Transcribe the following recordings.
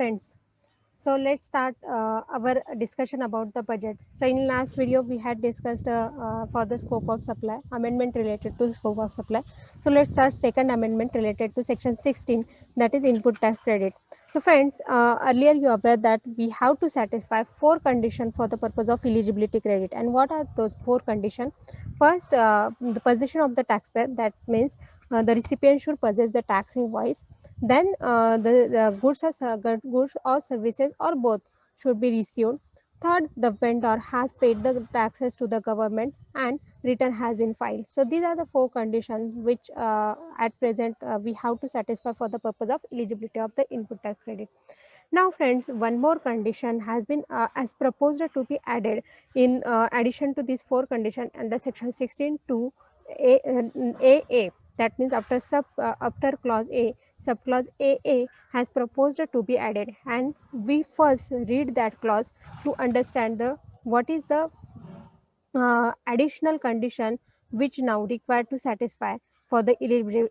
friends. So let's start our discussion about the budget. So in last video we had discussed for the scope of supply amendment related to scope of supply. So let's start second amendment related to section 16, that is input tax credit. So friends, earlier you are aware that we have to satisfy four conditions for the purpose of eligibility credit. And what are those four conditions? First, the possession of the taxpayer. That means the recipient should possess the tax invoice. Then the goods or services or both should be received. Third, the vendor has paid the taxes to the government and return has been filed. So these are the four conditions which at present we have to satisfy for the purpose of eligibility of the input tax credit. Now friends, one more condition has been as proposed to be added in addition to these four conditions under section 16 to AA. That means after clause A, subclause AA has proposed to be added, and we first read that clause to understand the what is the additional condition which now required to satisfy for the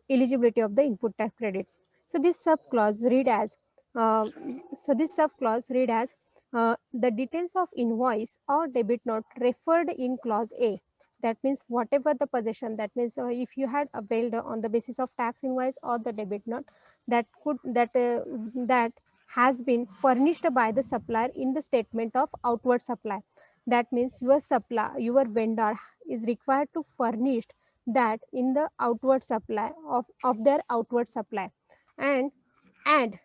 eligibility of the input tax credit. So this subclause read as uh, the details of invoice or debit note referred in clause A. That means whatever the possession, that means if you had availed on the basis of tax invoice or the debit note that has been furnished by the supplier in the statement of outward supply. That means your vendor is required to furnish that in the outward supply of their outward supply. And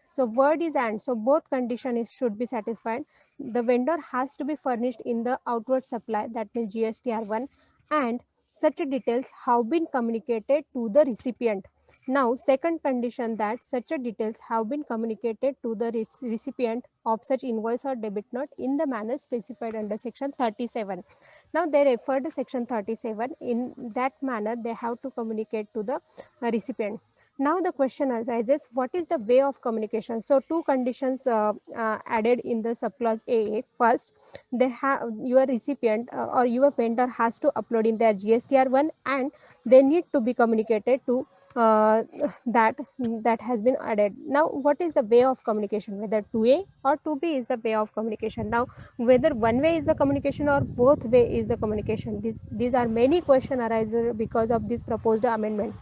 so word is and, so both conditions should be satisfied. The vendor has to be furnished in the outward supply, that means GSTR1, and such details have been communicated to the recipient. Now second condition, that such details have been communicated to the recipient of such invoice or debit note in the manner specified under section 37. Now they refer to section 37. In that manner they have to communicate to the recipient. Now the question arises, what is the way of communication? So two conditions added in the subclause AA. First, they have your recipient or your vendor has to upload in their GSTR1, and they need to be communicated to that has been added. Now what is the way of communication, whether 2A or 2B is the way of communication? Now whether one way is the communication or both way is the communication, these are many questions arise because of this proposed amendment.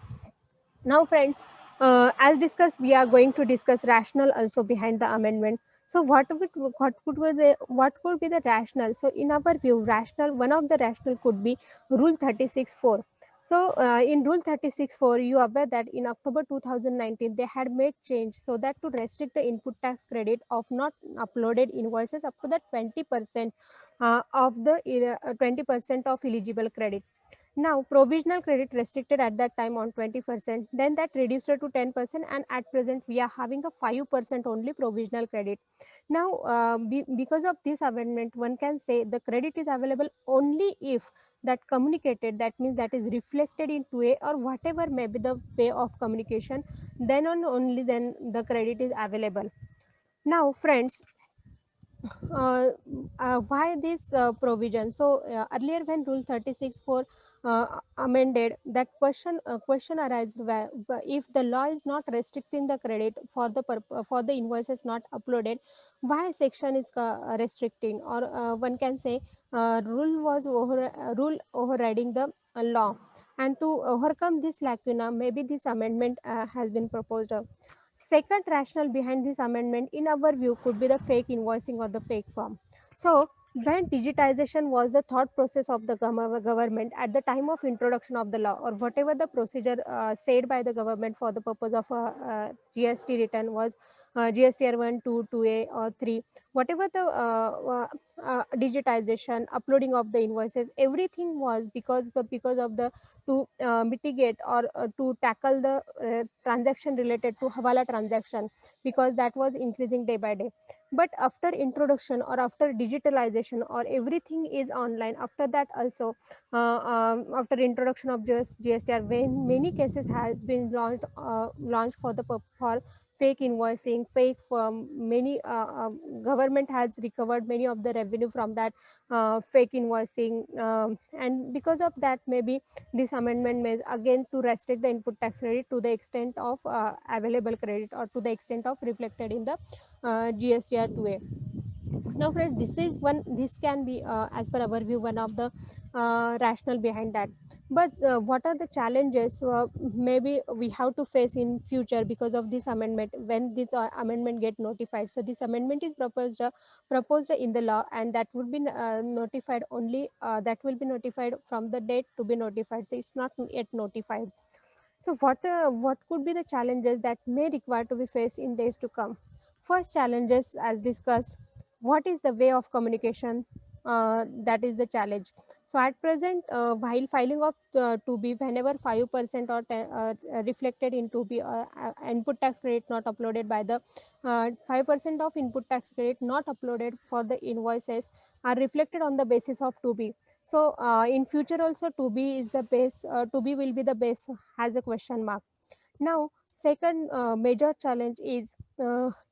Now friends, as discussed, we are going to discuss rationale also behind the amendment. So what could be the rationale? So in our view, rationale, one of the rationale could be rule 36(4). So in rule 36(4), you are aware that in October 2019 they had made change so that to restrict the input tax credit of not uploaded invoices up to the 20% of the 20% of eligible credit. Now, provisional credit restricted at that time on 20%, then that reduced to 10%, and at present we are having a 5% only provisional credit. Now, because of this amendment, one can say the credit is available only if that communicated, that means that is reflected in 2A or whatever may be the way of communication, then only then the credit is available. Now, friends, uh, why this provision? So earlier when rule 36(4) amended, that question arises if the law is not restricting the credit for the for the invoices not uploaded, why section is restricting, or one can say rule overriding the law. And to overcome this lacuna, maybe this amendment has been proposed. Second rationale behind this amendment, in our view, could be the fake invoicing or the fake form. So, when digitization was the thought process of the government at the time of introduction of the law, or whatever the procedure said by the government for the purpose of GST return was GSTR 1, 2, 2A or 3, whatever the digitization, uploading of the invoices, everything was because of the to mitigate or to tackle the transaction related to hawala transaction, because that was increasing day by day. But after introduction or after digitalization or everything is online, after that also after introduction of just GSTR, when many cases has been launched for fake invoicing, fake many government has recovered many of the revenue from that fake invoicing, and because of that maybe this amendment may again to restrict the input tax credit to the extent of available credit or to the extent of reflected in the GSTR 2A. Now friends, this can be as per our view one of the rationale behind that. But what are the challenges maybe we have to face in future because of this amendment when this amendment get notified? So this amendment is proposed in the law, and that would be notified only that will be notified from the date to be notified, so it's not yet notified. So what could be the challenges that may require to be faced in days to come? First challenges as discussed, what is the way of communication? That is the challenge. So at present, while filing of 2B, whenever 5% or reflected in 2B, input tax credit not uploaded by the 5% of input tax credit not uploaded for the invoices are reflected on the basis of 2B. So in future also 2B is the base, 2B will be the base, has a question mark. Now second major challenge is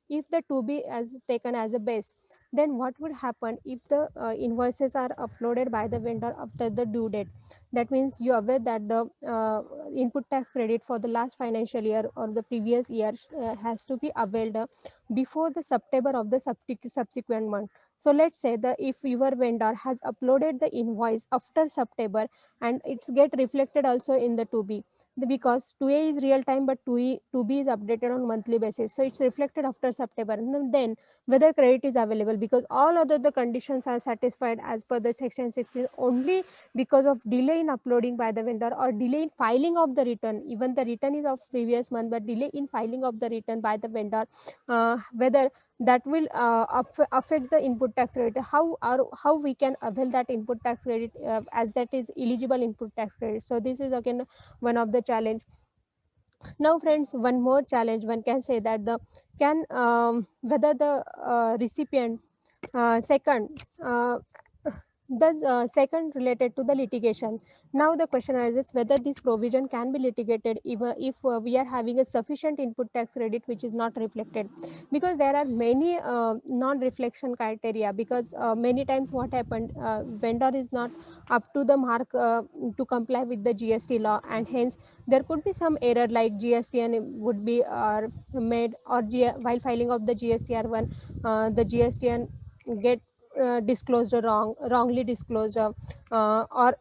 if the 2B is taken as a base, then what would happen if the invoices are uploaded by the vendor after the due date? That means you are aware that the input tax credit for the last financial year or the previous year has to be availed before the September of the subsequent month. So let's say that if your vendor has uploaded the invoice after September and it's get reflected also in the 2B, because 2A is real time but 2B is updated on monthly basis, so it's reflected after September. And then whether credit is available, because all other the conditions are satisfied as per the section 16, only because of delay in uploading by the vendor or delay in filing of the return, even the return is of previous month but delay in filing of the return by the vendor, whether that will affect the input tax credit, how we can avail that input tax credit as that is eligible input tax credit. So this is again one of the challenge. Now friends, one more challenge one can say that the can whether the recipient second thus second related to the litigation. Now the question arises whether this provision can be litigated even if we are having a sufficient input tax credit which is not reflected, because there are many non-reflection criteria, because many times what happened, vendor is not up to the mark to comply with the GST law, and hence there could be some error like GSTN would be made, or while filing of the GSTR1 the GSTN get disclosed wrongly disclosed, or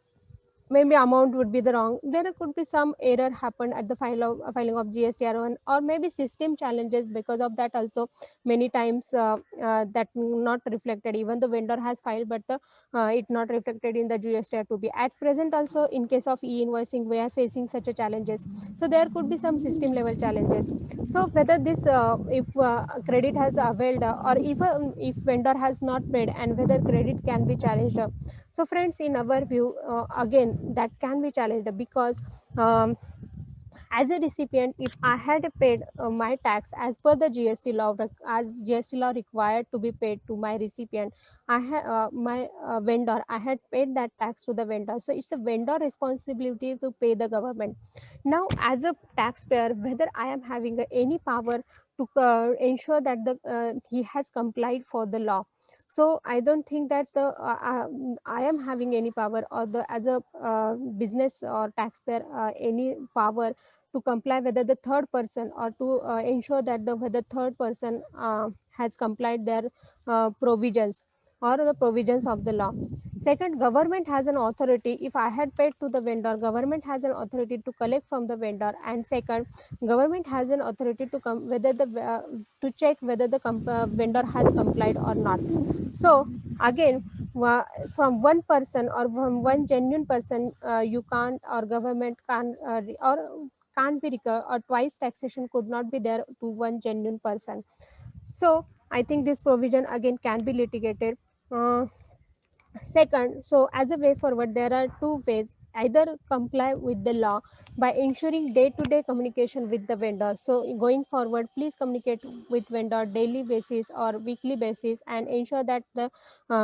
maybe amount would be the wrong. There could be some error happen at the filing of GSTR1, or maybe system challenges. Because of that also many times that not reflected, even the vendor has filed but the it not reflected in the GSTR2B. At present also in case of e-invoicing we are facing such a challenges. So there could be some system level challenges. So whether this if credit has availed or if vendor has not paid, and whether credit can be challenged. So friends, in our view, again that can be challenged, because as a recipient, if I had paid my tax as per the GST law, as GST law required to be paid to my recipient, my vendor, I had paid that tax to the vendor. So it's a vendor responsibility to pay the government. Now, as a taxpayer, whether I am having any power to ensure that he has complied for the law. So I don't think that I am having any power, or the as a business or taxpayer any power to comply whether the third person, or to ensure that the whether third person has complied their provisions or the provisions of the law. Second, government has an authority. If I had paid to the vendor, government has an authority to collect from the vendor. And second, government has an authority to come whether the to check whether the vendor has complied or not. So again, from one person or from one genuine person, you can't, or government can't or can't be recovered, or twice taxation could not be there to one genuine person. So I think this provision again can be litigated. Second, so as a way forward, there are two ways: either comply with the law by ensuring day-to-day communication with the vendor. So going forward, please communicate with vendor daily basis or weekly basis, and ensure that the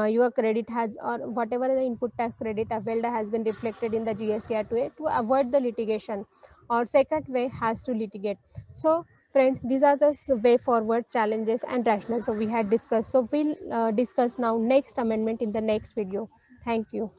your credit has, or whatever the input tax credit availed has been reflected in the GSTR to avoid the litigation. Or second way has to litigate. So friends, these are the way forward, challenges and rationale. So we had discussed. So we'll discuss now next amendment in the next video. Thank you.